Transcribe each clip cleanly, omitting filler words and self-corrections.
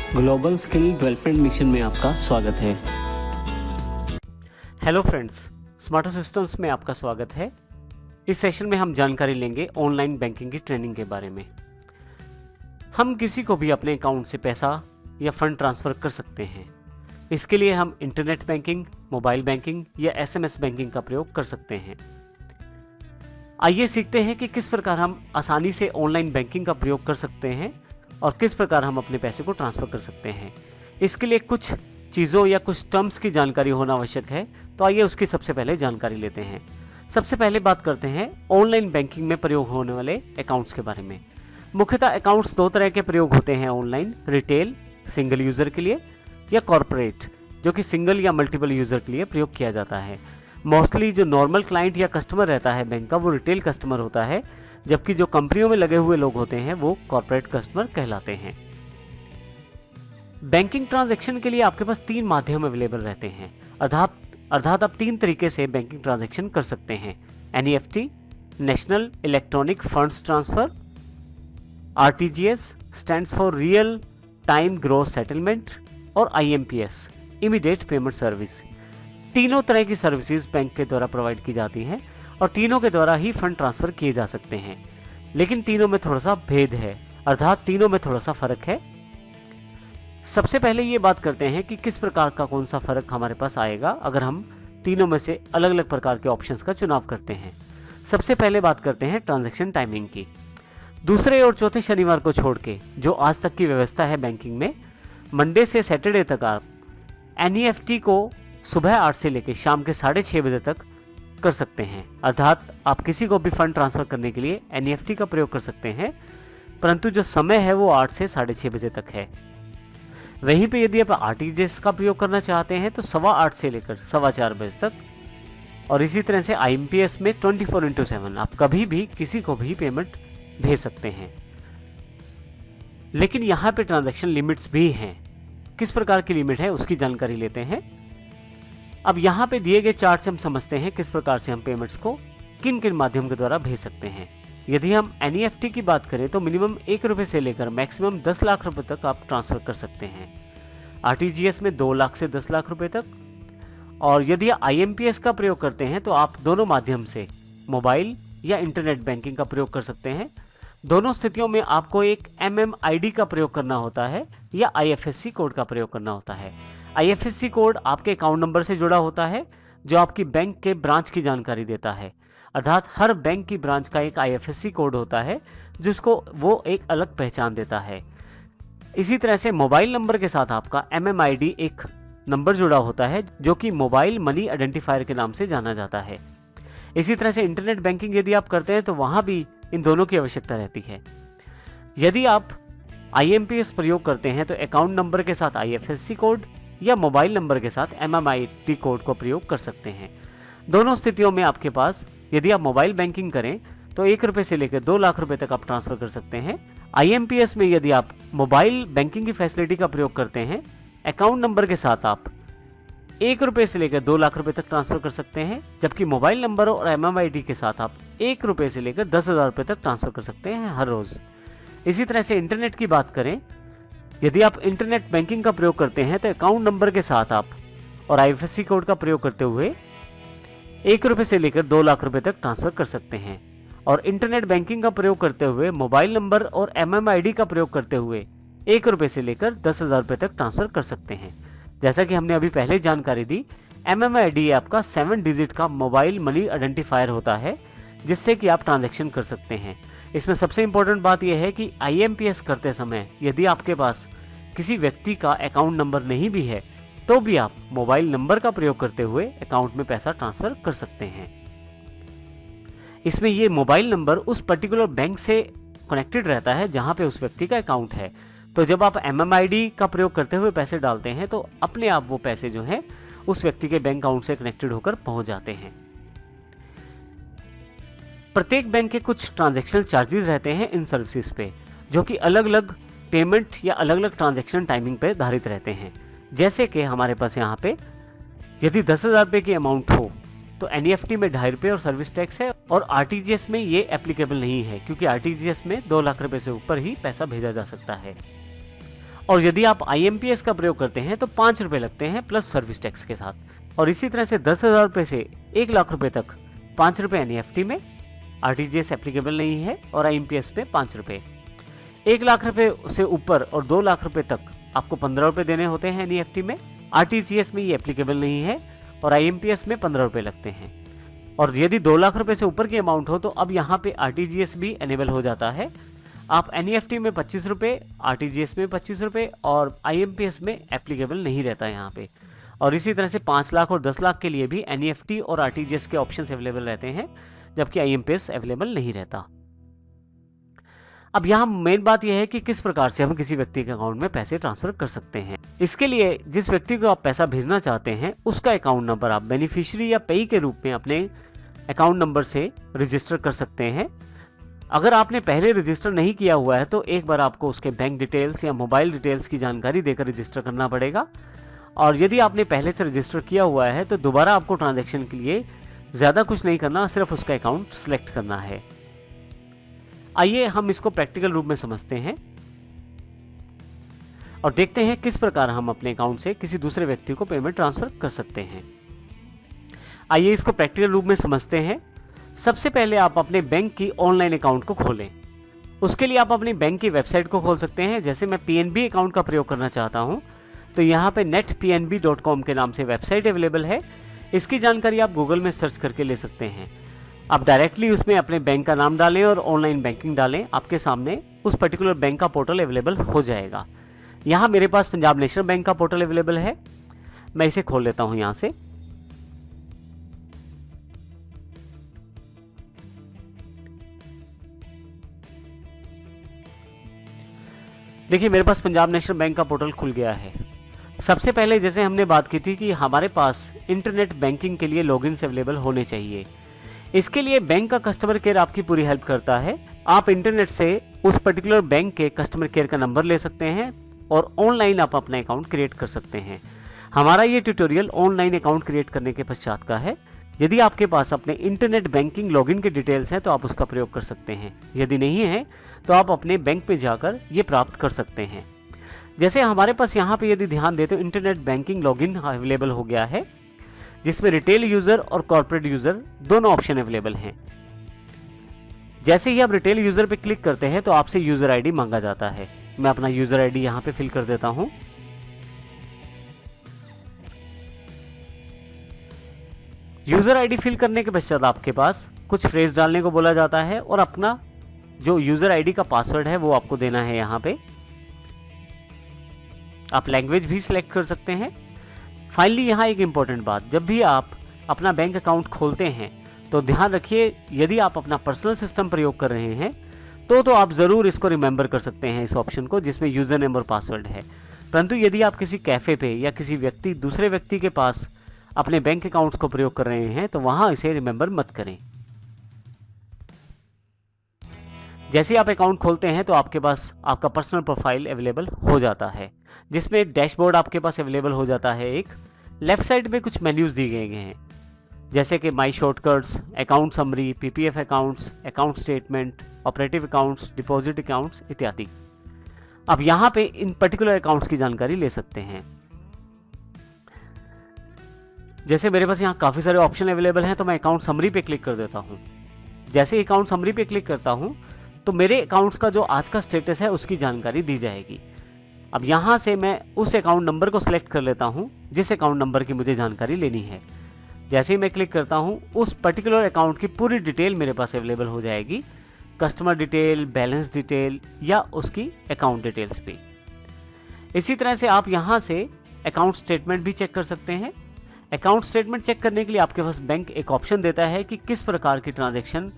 Global skill development mission में आपका स्वागत है। हेलो फ्रेंड्स, स्मार्टर सिस्टम्स में आपका स्वागत है। इस सेशन में हम जानकारी लेंगे ऑनलाइन बैंकिंग की ट्रेनिंग के बारे में। हम किसी को भी अपने अकाउंट से पैसा या फंड ट्रांसफ़र कर सकते हैं। इसके लिए हम इंटरनेट बैंकिंग, मोबाइल बैंकिंग या एसएमएस बैंकिंग का प्रयोग कर सकते हैं। आइए सीखते हैं कि किस प्रकार हम आसानी से ऑनलाइन बैंकिंग का प्रयोग कर सकते हैं और किस प्रकार हम अपने पैसे को ट्रांसफ़र कर सकते हैं। इसके लिए कुछ चीज़ों या कुछ टर्म्स की जानकारी होना आवश्यक है, तो आइए उसकी सबसे पहले जानकारी लेते हैं। सबसे पहले बात करते हैं ऑनलाइन बैंकिंग में प्रयोग होने वाले अकाउंट्स के बारे में। मुख्यतः अकाउंट्स दो तरह के प्रयोग होते हैं ऑनलाइन: रिटेल सिंगल यूज़र के लिए या कॉरपोरेट जो कि सिंगल या मल्टीपल यूज़र के लिए प्रयोग किया जाता है। मोस्टली जो नॉर्मल क्लाइंट या कस्टमर रहता है बैंक का, वो रिटेल कस्टमर होता है, जबकि जो कंपनियों में लगे हुए लोग होते हैं वो कॉर्पोरेट कस्टमर कहलाते हैं। बैंकिंग ट्रांजैक्शन के लिए आपके पास तीन माध्यम अवेलेबल रहते हैं, अर्थात आप तीन तरीके से बैंकिंग ट्रांजैक्शन कर सकते हैं: NEFT national electronic funds transfer, RTGS stands for real time gross settlement, और आईएमपीएस इमीडिएट पेमेंट सर्विस। तीनों तरह की सर्विसेज बैंक के द्वारा प्रोवाइड की जाती हैं और तीनों के द्वारा ही फंड ट्रांसफर किए जा सकते हैं, लेकिन तीनों में थोड़ा सा भेद है, अर्थात तीनों में थोड़ा सा फर्क है। सबसे पहले ये बात करते हैं कि किस प्रकार का कौन सा फर्क हमारे पास आएगा अगर हम तीनों में से अलग अलग प्रकार के ऑप्शंस का चुनाव करते हैं। सबसे पहले बात करते हैं ट्रांजैक्शन टाइमिंग की। दूसरे और चौथे शनिवार को छोड़ के जो आज तक की व्यवस्था है बैंकिंग में, मंडे से सैटरडे तक आप एनईएफटी को सुबह 8 से लेकर शाम के 6:30 बजे तक कर सकते हैं। अर्थात आप किसी को भी फंड ट्रांसफर करने के लिए एनईएफटी का प्रयोग कर सकते हैं, परंतु जो समय है वो 8 से 6:30 बजे तक है। वहीं पे यदि आप आरटीजीएस का प्रयोग करना चाहते हैं तो 8:15 से लेकर 4:15 बजे तक, और इसी तरह से आईएमपीएस में 24/7 आप कभी भी किसी को भी पेमेंट भेज सकते हैं। लेकिन यहाँ पे ट्रांजैक्शन लिमिट्स भी हैं। किस प्रकार की लिमिट है उसकी जानकारी लेते हैं। अब यहाँ पे दिए गए चार्ट से हम समझते हैं किस प्रकार से हम पेमेंट्स को किन किन माध्यम के द्वारा भेज सकते हैं। यदि हम एनईएफटी की बात करें तो मिनिमम 1 रुपये से लेकर मैक्सिमम 10 लाख रुपए तक आप ट्रांसफर कर सकते हैं। आरटीजीएस में 2 लाख से 10 लाख रुपए तक, और यदि आईएमपीएस का प्रयोग करते हैं तो आप दोनों माध्यम से मोबाइल या इंटरनेट बैंकिंग का प्रयोग कर सकते हैं। दोनों स्थितियों में आपको एक एमएमआईडी का प्रयोग करना होता है या आईएफएससी कोड का प्रयोग करना होता है। आईएफएससी कोड आपके अकाउंट नंबर से जुड़ा होता है जो आपकी बैंक के ब्रांच की जानकारी देता है। अर्थात हर बैंक की ब्रांच का एक आईएफएससी कोड होता है जिसको वो एक अलग पहचान देता है। इसी तरह से मोबाइल नंबर के साथ आपका एमएमआईडी एक नंबर जुड़ा होता है जो कि मोबाइल मनी आइडेंटिफायर के नाम से जाना जाता है। इसी तरह से इंटरनेट बैंकिंग यदि आप करते हैं तो वहां भी इन दोनों की आवश्यकता रहती है। यदि आप आईएमपीएस प्रयोग करते हैं तो अकाउंट नंबर के साथ आईएफएससी कोड या मोबाइल नंबर के साथ एमएमआईडी कोड को प्रयोग कर सकते हैं। दोनों स्थितियों में आपके पास, यदि आप मोबाइल बैंकिंग करें तो 1 रुपये से लेकर 2 लाख रुपए तक आप ट्रांसफर कर सकते हैं। आईएमपीएस में यदि आप मोबाइल बैंकिंग की फैसिलिटी का प्रयोग करते हैं, अकाउंट नंबर के साथ आप 1 रुपये से लेकर 2 लाख रुपए तक ट्रांसफर कर सकते हैं, जबकि मोबाइल नंबर और एमएमआईडी के साथ आप 1 रुपये से लेकर 10,000 रुपए तक ट्रांसफर कर सकते हैं हर रोज। इसी तरह से इंटरनेट की बात करें, यदि आप इंटरनेट बैंकिंग का प्रयोग करते हैं तो अकाउंट नंबर के साथ आप और आईएफएससी कोड का प्रयोग करते हुए 1 रुपये से लेकर 2 लाख रुपए तक ट्रांसफर कर सकते हैं, और इंटरनेट बैंकिंग का प्रयोग करते हुए मोबाइल नंबर और एमएमआईडी का प्रयोग करते हुए 1 रुपये से लेकर 10,000 रुपए तक ट्रांसफर कर सकते हैं। जैसा कि हमने अभी पहले जानकारी दी, एमएमआईडी आपका 7 डिजिट का मोबाइल मनी आइडेंटिफायर होता है जिससे कि आप ट्रांजैक्शन कर सकते हैं। इसमें सबसे इंपॉर्टेंट बात यह है कि आईएमपीएस करते समय यदि आपके पास किसी व्यक्ति का अकाउंट नंबर नहीं भी है तो भी आप मोबाइल नंबर का प्रयोग करते हुए अकाउंट में पैसा ट्रांसफर कर सकते हैं। इसमें ये मोबाइल नंबर उस पर्टिकुलर बैंक से कनेक्टेड रहता है जहां पे उस व्यक्ति का अकाउंट है। तो जब आप एमएमआईडी का प्रयोग करते हुए पैसे डालते हैं तो अपने आप वो पैसे जो हैं उस व्यक्ति के बैंक अकाउंट से कनेक्टेड होकर पहुंच जाते हैं। प्रत्येक बैंक के कुछ ट्रांजैक्शन चार्जेस रहते हैं इन सर्विसेज पे, जो कि अलग अलग पेमेंट या अलग अलग ट्रांजैक्शन टाइमिंग पे आधारित रहते हैं। जैसे कि हमारे पास यहाँ पे यदि 10,000 रुपये की अमाउंट हो तो एनईएफटी में 2.5 रुपये और सर्विस टैक्स है, और आरटीजीएस में ये एप्लीकेबल नहीं है क्योंकि आरटीजीएस में 2 लाख रुपए से ऊपर ही पैसा भेजा जा सकता है। और यदि आप IMPS का प्रयोग करते हैं तो 5 रुपये लगते हैं प्लस सर्विस टैक्स के साथ। और इसी तरह से 10,000 रुपये से 1 लाख रुपये तक 5 रुपये NEFT में, RTGS एप्लीकेबल नहीं है, और IMPS पे 5 रुपये। 1 लाख रुपये से ऊपर और 2 लाख रुपये तक आपको 15 रुपये देने होते हैं NEFT में, RTGS में ये एप्लीकेबल नहीं है, और IMPS में 15 रुपये लगते हैं। और यदि 2 लाख रुपये से ऊपर की अमाउंट हो तो अब यहाँ पे RTGS भी एनेबल हो जाता है। आप NEFT में 25 रुपये, RTGS में 25 रुपये और IMPS में एप्लीकेबल नहीं रहता यहाँ पे। और इसी तरह से 5 लाख और 10 लाख के लिए भी NEFT और RTGS के ऑप्शंस अवेलेबल रहते हैं, जबकि IMPS अवेलेबल नहीं रहता। अब यहाँ मेन बात यह है कि किस प्रकार से हम किसी व्यक्ति के अकाउंट में पैसे ट्रांसफर कर सकते हैं। इसके लिए जिस व्यक्ति को आप पैसा भेजना चाहते हैं उसका अकाउंट नंबर आप बेनिफिशियरी या पेई के रूप में अपने अकाउंट नंबर से रजिस्टर कर सकते हैं। अगर आपने पहले रजिस्टर नहीं किया हुआ है तो एक बार आपको उसके बैंक डिटेल्स या मोबाइल डिटेल्स की जानकारी देकर रजिस्टर करना पड़ेगा। और यदि आपने पहले से रजिस्टर किया हुआ है तो दोबारा आपको ट्रांजैक्शन के लिए ज़्यादा कुछ नहीं करना, सिर्फ उसका अकाउंट सेलेक्ट करना है। आइए हम इसको प्रैक्टिकल रूप में समझते हैं और देखते हैं किस प्रकार हम अपने अकाउंट से किसी दूसरे व्यक्ति को पेमेंट ट्रांसफर कर सकते हैं। आइए इसको प्रैक्टिकल रूप में समझते हैं। सबसे पहले आप अपने बैंक की ऑनलाइन अकाउंट को खोलें। उसके लिए आप अपनी बैंक की वेबसाइट को खोल सकते हैं। जैसे मैं PNB अकाउंट का प्रयोग करना चाहता हूं तो यहाँ पे netpnb.com के नाम से वेबसाइट अवेलेबल है। इसकी जानकारी आप गूगल में सर्च करके ले सकते हैं। आप डायरेक्टली उसमें अपने बैंक का नाम डालें और ऑनलाइन बैंकिंग डालें, आपके सामने उस पर्टिकुलर बैंक का पोर्टल अवेलेबल हो जाएगा। यहाँ मेरे पास पंजाब नेशनल बैंक का पोर्टल अवेलेबल है, मैं इसे खोल लेता हूँ यहाँ से। देखिए मेरे पास पंजाब नेशनल बैंक का पोर्टल खुल गया है। सबसे पहले जैसे हमने बात की थी कि हमारे पास इंटरनेट बैंकिंग के लिए लॉगिन्स अवेलेबल होने चाहिए। इसके लिए बैंक का कस्टमर केयर आपकी पूरी हेल्प करता है। आप इंटरनेट से उस पर्टिकुलर बैंक के कस्टमर केयर का नंबर ले सकते हैं और ऑनलाइन आप अपना अकाउंट क्रिएट कर सकते हैं। हमारा ये ट्यूटोरियल ऑनलाइन अकाउंट क्रिएट करने के पश्चात का है। यदि आपके पास अपने इंटरनेट बैंकिंग लॉगिन के डिटेल्स हैं तो आप उसका प्रयोग कर सकते हैं। यदि नहीं है तो आप अपने बैंक में जाकर ये प्राप्त कर सकते हैं। जैसे हमारे पास यहाँ पे यदि ध्यान दें तो इंटरनेट बैंकिंग लॉगिन अवेलेबल हो गया है, जिसमें रिटेल यूजर और कॉर्पोरेट यूजर दोनों ऑप्शन अवेलेबल हैं। जैसे ही आप रिटेल यूजर पे क्लिक करते हैं तो आपसे यूजर आईडी मांगा जाता है। मैं अपना यूजर आईडी यहाँ पे फिल कर देता हूँ। यूजर आईडी फिल करने के पश्चात आपके पास कुछ फ्रेज डालने को बोला जाता है और अपना जो यूजर आईडी का पासवर्ड है वो आपको देना है। यहाँ पे आप लैंग्वेज भी सिलेक्ट कर सकते हैं। फाइनली यहाँ एक इंपॉर्टेंट बात, जब भी आप अपना बैंक अकाउंट खोलते हैं तो ध्यान रखिए, यदि आप अपना पर्सनल सिस्टम प्रयोग कर रहे हैं तो आप ज़रूर इसको रिमेंबर कर सकते हैं, इस ऑप्शन को जिसमें यूज़र नेम और पासवर्ड है। परंतु यदि आप किसी कैफ़े पे या किसी दूसरे व्यक्ति के पास अपने बैंक अकाउंट्स को प्रयोग कर रहे हैं तो वहाँ इसे रिमेंबर मत करें। जैसे आप अकाउंट खोलते हैं तो आपके पास आपका पर्सनल प्रोफाइल अवेलेबल हो जाता है, जिसमें डैशबोर्ड आपके पास अवेलेबल हो जाता है। एक लेफ्ट साइड में कुछ मेन्यूज दिए गए हैं, जैसे कि my shortcuts, account summary, PPF accounts, account statement, operative accounts, deposit accounts इत्यादि। अब यहाँ पे इन पर्टिकुलर अकाउंट्स की जानकारी ले सकते हैं। जैसे मेरे पास यहाँ काफ़ी सारे ऑप्शन अवेलेबल हैं तो मैं अकाउंट समरी पे क्लिक कर देता हूँ। जैसे अकाउंट समरी पे क्लिक करता हूँ तो मेरे अकाउंट्स का जो आज का स्टेटस है उसकी जानकारी दी जाएगी। अब यहाँ से मैं उस अकाउंट नंबर को सिलेक्ट कर लेता हूँ जिस अकाउंट नंबर की मुझे जानकारी लेनी है। जैसे ही मैं क्लिक करता हूँ उस पर्टिकुलर अकाउंट की पूरी डिटेल मेरे पास अवेलेबल हो जाएगी, कस्टमर डिटेल, बैलेंस डिटेल या उसकी अकाउंट डिटेल्स भी। इसी तरह से आप यहाँ से अकाउंट स्टेटमेंट भी चेक कर सकते हैं। अकाउंट स्टेटमेंट चेक करने के लिए आपके पास बैंक एक ऑप्शन देता है कि किस प्रकार की ट्रांजैक्शन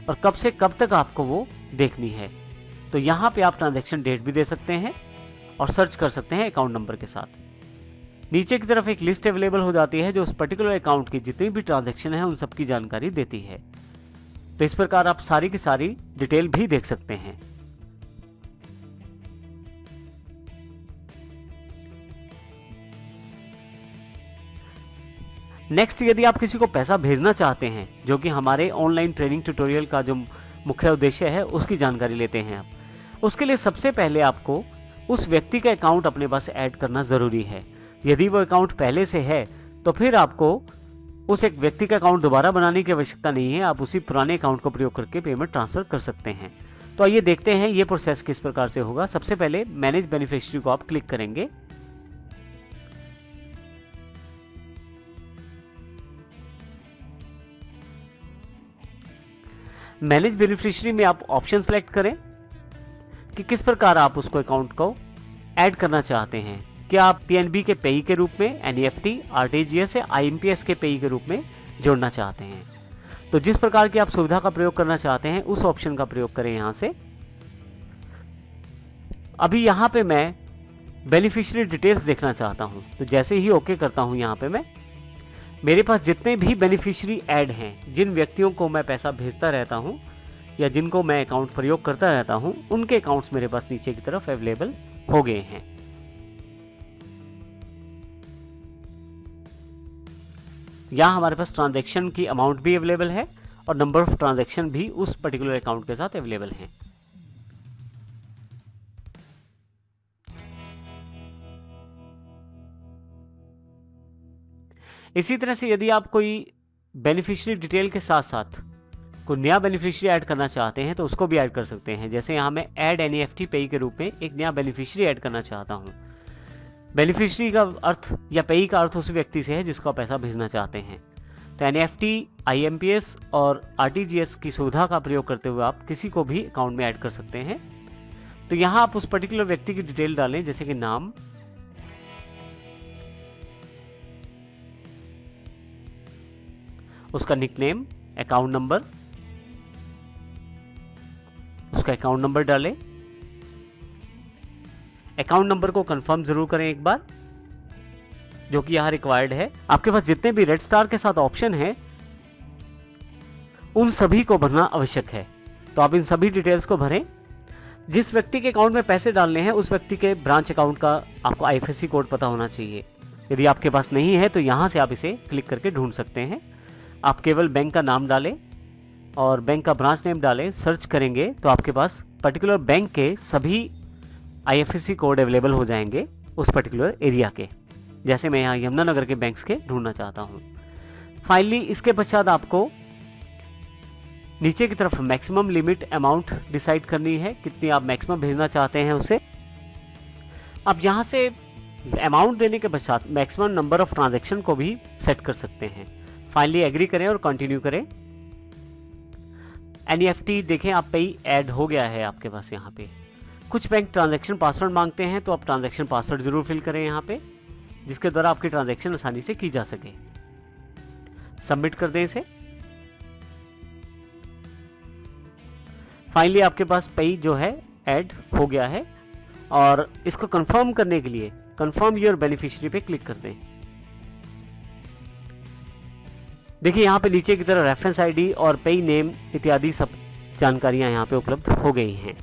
और कब से कब तक आपको वो देखनी है। तो यहाँ पे आप ट्रांजैक्शन डेट भी दे सकते हैं और सर्च कर सकते हैं अकाउंट नंबर के साथ। नीचे की तरफ एक लिस्ट अवेलेबल हो जाती है जो उस पर्टिकुलर अकाउंट की जितनी भी ट्रांजैक्शन है उन सब की जानकारी देती है। तो इस प्रकार आप सारी की सारी डिटेल भी देख सकते हैं। नेक्स्ट, यदि आप किसी को पैसा भेजना चाहते हैं, जो कि हमारे ऑनलाइन ट्रेनिंग ट्यूटोरियल का जो मुख्य उद्देश्य है उसकी जानकारी लेते हैं आप। उसके लिए सबसे पहले आपको उस व्यक्ति का अकाउंट अपने पास ऐड करना ज़रूरी है। यदि वो अकाउंट पहले से है तो फिर आपको उस एक व्यक्ति का अकाउंट दोबारा बनाने की आवश्यकता नहीं है, आप उसी पुराने अकाउंट का प्रयोग करके पेमेंट ट्रांसफ़र कर सकते हैं। तो आइए देखते हैं ये प्रोसेस किस प्रकार से होगा। सबसे पहले मैनेज बेनिफिशियरी को आप क्लिक करेंगे। मैनेज बेनिफिशियरी में आप ऑप्शन सेलेक्ट करें कि किस प्रकार आप उसको अकाउंट को ऐड करना चाहते हैं। क्या आप पीएनबी के पेई के रूप में, एनईएफटी, आरटीजीएस या आईएमपीएस के पेई के रूप में जोड़ना चाहते हैं। तो जिस प्रकार की आप सुविधा का प्रयोग करना चाहते हैं उस ऑप्शन का प्रयोग करें यहां से। अभी यहां पे मैं बेनिफिशियरी डिटेल्स देखना चाहता हूं, तो जैसे ही ओके करता हूं यहां पे मैं, मेरे पास जितने भी बेनिफिशियरी ऐड हैं, जिन व्यक्तियों को मैं पैसा भेजता रहता हूं या जिनको मैं अकाउंट प्रयोग करता रहता हूं, उनके अकाउंट्स मेरे पास नीचे की तरफ अवेलेबल हो गए हैं। यहाँ हमारे पास ट्रांजैक्शन की अमाउंट भी अवेलेबल है और नंबर ऑफ ट्रांजैक्शन भी उस पर्टिकुलर अकाउंट के साथ अवेलेबल हैं। इसी तरह से यदि आप कोई बेनिफिशियरी डिटेल के साथ साथ कोई नया बेनिफिशियरी ऐड करना चाहते हैं तो उसको भी ऐड कर सकते हैं। जैसे यहाँ मैं ऐड एनईएफटी पेई के रूप में एक नया बेनिफिशियरी ऐड करना चाहता हूँ। बेनिफिशियरी का अर्थ या पेई का अर्थ उस व्यक्ति से है जिसको आप पैसा भेजना चाहते हैं। तो एनईएफटी, आईएमपीएस और आरटीजीएस की सुविधा का प्रयोग करते हुए आप किसी को भी अकाउंट में ऐड कर सकते हैं। तो यहाँ आप उस पर्टिकुलर व्यक्ति की डिटेल डालें, जैसे कि नाम, उसका निकनेम, अकाउंट नंबर, उसका अकाउंट नंबर डालें। अकाउंट नंबर को कंफर्म जरूर करें एक बार, जो कि यहां रिक्वायर्ड है। आपके पास जितने भी रेड स्टार के साथ ऑप्शन हैं उन सभी को भरना आवश्यक है। तो आप इन सभी डिटेल्स को भरें। जिस व्यक्ति के अकाउंट में पैसे डालने हैं उस व्यक्ति के ब्रांच अकाउंट का आपको आईएफएससी कोड पता होना चाहिए। यदि आपके पास नहीं है तो यहां से आप इसे क्लिक करके ढूंढ सकते हैं। आप केवल बैंक का नाम डालें और बैंक का ब्रांच नेम डालें, सर्च करेंगे तो आपके पास पर्टिकुलर बैंक के सभी आईएफएससी कोड अवेलेबल हो जाएंगे उस पर्टिकुलर एरिया के। जैसे मैं यहाँ यमुनानगर के बैंक्स के ढूंढना चाहता हूँ। फाइनली इसके पश्चात आपको नीचे की तरफ मैक्सिमम लिमिट अमाउंट डिसाइड करनी है, कितनी आप मैक्सिमम भेजना चाहते हैं उसे। अब यहाँ से अमाउंट देने के पश्चात मैक्सिमम नंबर ऑफ ट्रांजैक्शन को भी सेट कर सकते हैं। फाइनली एग्री करें और कंटिन्यू करें। एनईएफटी देखें आप पे ऐड हो गया है आपके पास। यहाँ पे कुछ बैंक ट्रांजैक्शन पासवर्ड मांगते हैं, तो आप ट्रांजैक्शन पासवर्ड जरूर फिल करें यहाँ पे, जिसके द्वारा आपकी ट्रांजैक्शन आसानी से की जा सके। सबमिट कर दें इसे। फाइनली आपके पास पे जो है ऐड हो गया है और इसको कंफर्म करने के लिए कंफर्म योर बेनिफिशियरी पे क्लिक कर दें। देखिए यहाँ पे नीचे की तरह रेफरेंस आईडी और पे नेम इत्यादि सब जानकारियां यहाँ पे उपलब्ध हो गई हैं।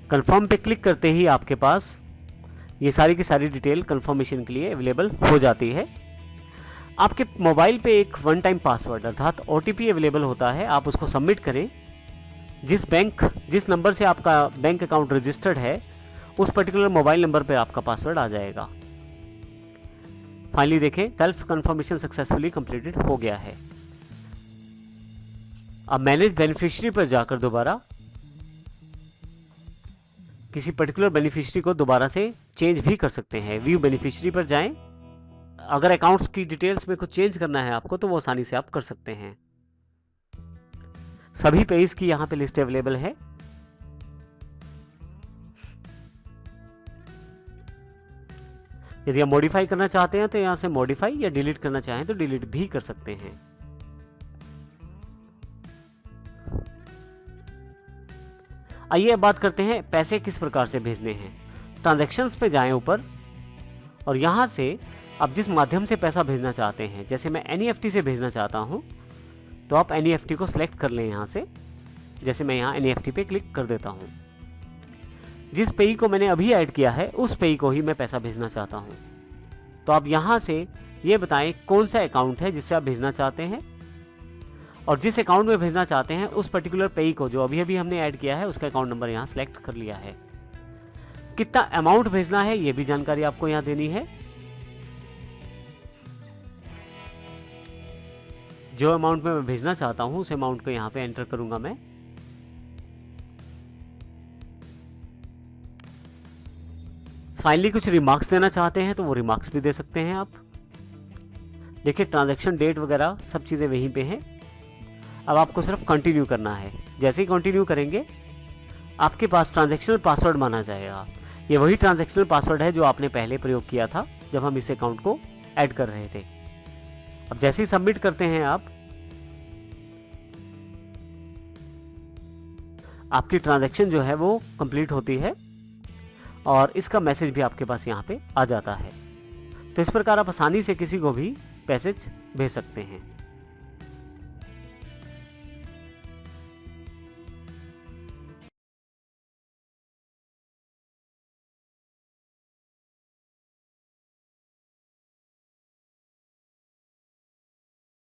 कंफर्म पे क्लिक करते ही आपके पास ये सारी की सारी डिटेल कंफर्मेशन के लिए अवेलेबल हो जाती है। आपके मोबाइल पे एक वन टाइम पासवर्ड अर्थात ओटीपी अवेलेबल होता है, आप उसको सबमिट करें। जिस नंबर से आपका बैंक अकाउंट रजिस्टर्ड है उस पर्टिकुलर मोबाइल नंबर पर आपका पासवर्ड आ जाएगा। फाइनली देखें सेल्फ कंफर्मेशन सक्सेसफुली कंप्लीटेड हो गया है। अब मैनेज बेनिफिशियरी पर जाकर दोबारा किसी पर्टिकुलर बेनिफिशियरी को दोबारा से चेंज भी कर सकते हैं। व्यू बेनिफिशियरी पर जाएं। अगर अकाउंट्स की डिटेल्स में कुछ चेंज करना है आपको तो वो आसानी से आप कर सकते हैं। सभी पेज की यहां पे लिस्ट अवेलेबल है। यदि आप मॉडिफाई करना चाहते हैं तो यहां से मॉडिफाई या डिलीट करना चाहें तो डिलीट भी कर सकते हैं। आइए अब बात करते हैं पैसे किस प्रकार से भेजने हैं। ट्रांजैक्शंस पे जाएं ऊपर और यहां से आप जिस माध्यम से पैसा भेजना चाहते हैं, जैसे मैं एनईएफटी से भेजना चाहता हूं तो आप एनईएफटी को सिलेक्ट कर लें यहां से। जैसे मैं यहां एनईएफटी पे क्लिक कर देता हूं। जिस पेई को मैंने अभी ऐड किया है उस पेई को ही मैं पैसा भेजना चाहता हूं। तो आप यहां से ये बताएं कौन सा अकाउंट है जिससे आप भेजना चाहते हैं और जिस अकाउंट में भेजना चाहते हैं उस पर्टिकुलर पेई को जो अभी अभी हमने ऐड किया है उसका अकाउंट नंबर यहाँ सेलेक्ट कर लिया है। कितना अमाउंट भेजना है ये भी जानकारी आपको यहाँ देनी है। जो अमाउंट में मैं भेजना चाहता हूं उस अमाउंट को यहाँ पे एंटर करूंगा मैं। फाइनली कुछ रिमार्क्स देना चाहते हैं तो वो रिमार्क्स भी दे सकते हैं आप। देखिए ट्रांजैक्शन डेट वगैरह सब चीज़ें वहीं पे हैं। अब आपको सिर्फ कंटिन्यू करना है। जैसे ही कंटिन्यू करेंगे आपके पास ट्रांजैक्शनल पासवर्ड माना जाएगा। ये वही ट्रांजैक्शनल पासवर्ड है जो आपने पहले प्रयोग किया था जब हम इस अकाउंट को ऐड कर रहे थे। अब जैसे ही सबमिट करते हैं आप, आपकी ट्रांजैक्शन जो है वो कंप्लीट होती है और इसका मैसेज भी आपके पास यहाँ पे आ जाता है। तो इस प्रकार आप आसानी से किसी को भी पैसे भेज सकते हैं।